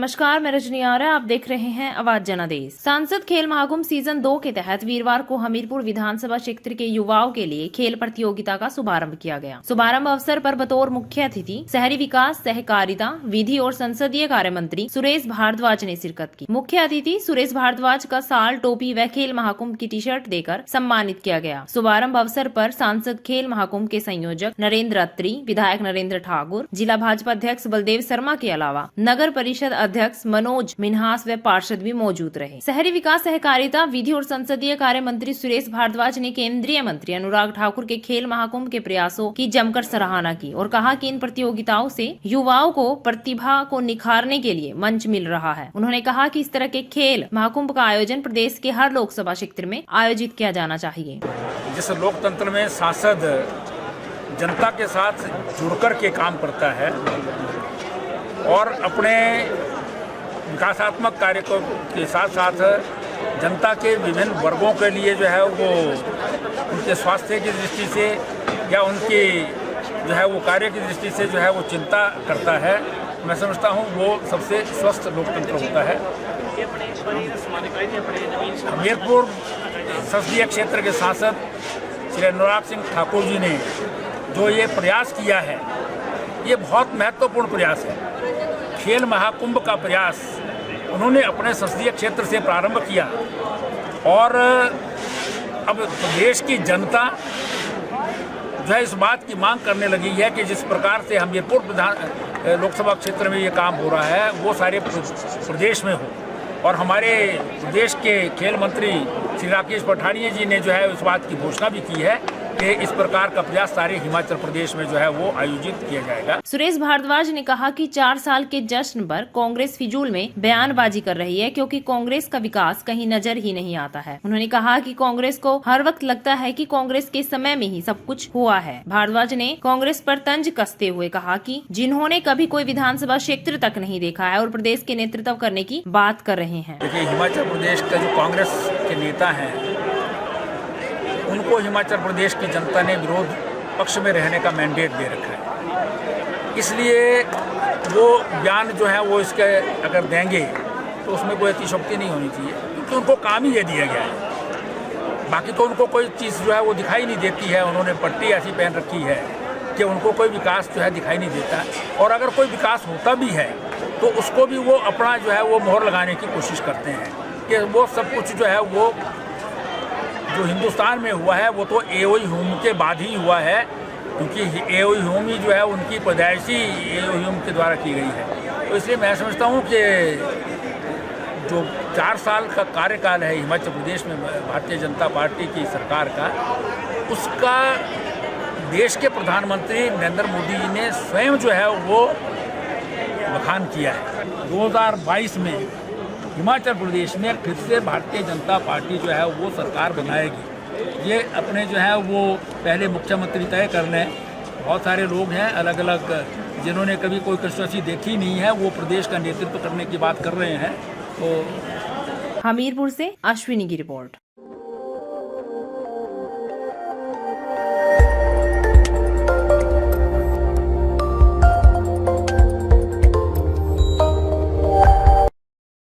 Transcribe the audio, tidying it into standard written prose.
नमस्कार, मैं रजनी आर्य। आप देख रहे हैं आवाज जनादेश। सांसद खेल महाकुंभ सीजन 2 के तहत वीरवार को हमीरपुर विधानसभा क्षेत्र के युवाओं के लिए खेल प्रतियोगिता का शुभारंभ किया गया। शुभारंभ अवसर पर बतौर मुख्य अतिथि शहरी विकास, सहकारिता, विधि और संसदीय कार्य मंत्री सुरेश भारद्वाज ने शिरकत की। मुख्य अतिथि सुरेश भारद्वाज का साल, टोपी व खेल महाकुंभ की टी शर्ट देकर सम्मानित किया गया। शुभारंभ अवसर पर सांसद खेल महाकुंभ के संयोजक नरेंद्र अत्री, विधायक नरेंद्र ठाकुर, जिला भाजपा अध्यक्ष बलदेव शर्मा के अलावा नगर परिषद अध्यक्ष मनोज मिन्हास व पार्षद भी मौजूद रहे। शहरी विकास, सहकारिता, विधि और संसदीय कार्य मंत्री सुरेश भारद्वाज ने केंद्रीय मंत्री अनुराग ठाकुर के खेल महाकुंभ के प्रयासों की जमकर सराहना की और कहा कि इन प्रतियोगिताओं से युवाओं को प्रतिभा को निखारने के लिए मंच मिल रहा है। उन्होंने कहा कि इस तरह के खेल महाकुंभ का आयोजन प्रदेश के हर लोकसभा क्षेत्र में आयोजित किया जाना चाहिए। जिस लोकतंत्र में सांसद जनता के साथ जुड़कर के काम करता है और अपने विकासात्मक कार्य के साथ साथ जनता के विभिन्न वर्गों के लिए जो है वो उनके स्वास्थ्य की दृष्टि से या उनकी जो है वो कार्य की दृष्टि से जो है वो चिंता करता है, मैं समझता हूँ वो सबसे स्वस्थ लोकतंत्र होता है। हमीरपुर संसदीय क्षेत्र के सांसद श्री अनुराग सिंह ठाकुर जी ने जो ये प्रयास किया है, ये बहुत महत्वपूर्ण प्रयास है। खेल महाकुंभ का प्रयास उन्होंने अपने संसदीय क्षेत्र से प्रारंभ किया और अब प्रदेश की जनता जो है इस बात की मांग करने लगी है कि जिस प्रकार से हमीरपुर लोकसभा क्षेत्र में ये काम हो रहा है वो सारे प्रदेश में हो। और हमारे प्रदेश के खेल मंत्री श्री राकेश पठानिया जी ने जो है इस बात की घोषणा भी की है कि इस प्रकार का प्रयास सारे हिमाचल प्रदेश में जो है वो आयोजित किया जाएगा। सुरेश भारद्वाज ने कहा कि 4 साल के जश्न पर कांग्रेस फिजूल में बयानबाजी कर रही है क्योंकि कांग्रेस का विकास कहीं नजर ही नहीं आता है। उन्होंने कहा कि कांग्रेस को हर वक्त लगता है कि कांग्रेस के समय में ही सब कुछ हुआ है। भारद्वाज ने कांग्रेस पर तंज कसते हुए कहा कि जिन्होंने कभी कोई विधानसभा क्षेत्र तक नहीं देखा है और प्रदेश के नेतृत्व करने की बात कर रहे हैं। देखिए, हिमाचल प्रदेश का जो कांग्रेस के नेता है उनको हिमाचल प्रदेश की जनता ने विरोध पक्ष में रहने का मैंडेट दे रखा है, इसलिए वो बयान जो है वो इसके अगर देंगे तो उसमें कोई अतिशयोक्ति नहीं होनी चाहिए क्योंकि उनको काम ही ये दिया गया है। बाकी तो उनको कोई चीज़ जो है वो दिखाई नहीं देती है। उन्होंने पट्टी ऐसी पहन रखी है कि उनको कोई विकास जो है दिखाई नहीं देता और अगर कोई विकास होता भी है तो उसको भी वो अपना जो है वो मोहर लगाने की कोशिश करते हैं कि वो सब कुछ जो है वो जो हिंदुस्तान में हुआ है वो तो एओई ह्यूम के बाद ही हुआ है क्योंकि एओई ह्यूम ही जो है उनकी पैदाइशी एओई ह्यूम के द्वारा की गई है। तो इसलिए मैं समझता हूँ कि जो 4 साल का कार्यकाल है हिमाचल प्रदेश में भारतीय जनता पार्टी की सरकार का, उसका देश के प्रधानमंत्री नरेंद्र मोदी जी ने स्वयं जो है वो बखान किया है। 2022 में हिमाचल प्रदेश में फिर से भारतीय जनता पार्टी जो है वो सरकार बनाएगी। ये अपने जो है वो पहले मुख्यमंत्री तय कर लें। बहुत सारे लोग हैं अलग अलग जिन्होंने कभी कोई कंस्टिट्यूंसी देखी नहीं है, वो प्रदेश का नेतृत्व करने की बात कर रहे हैं। तो हमीरपुर से अश्विनी की रिपोर्ट।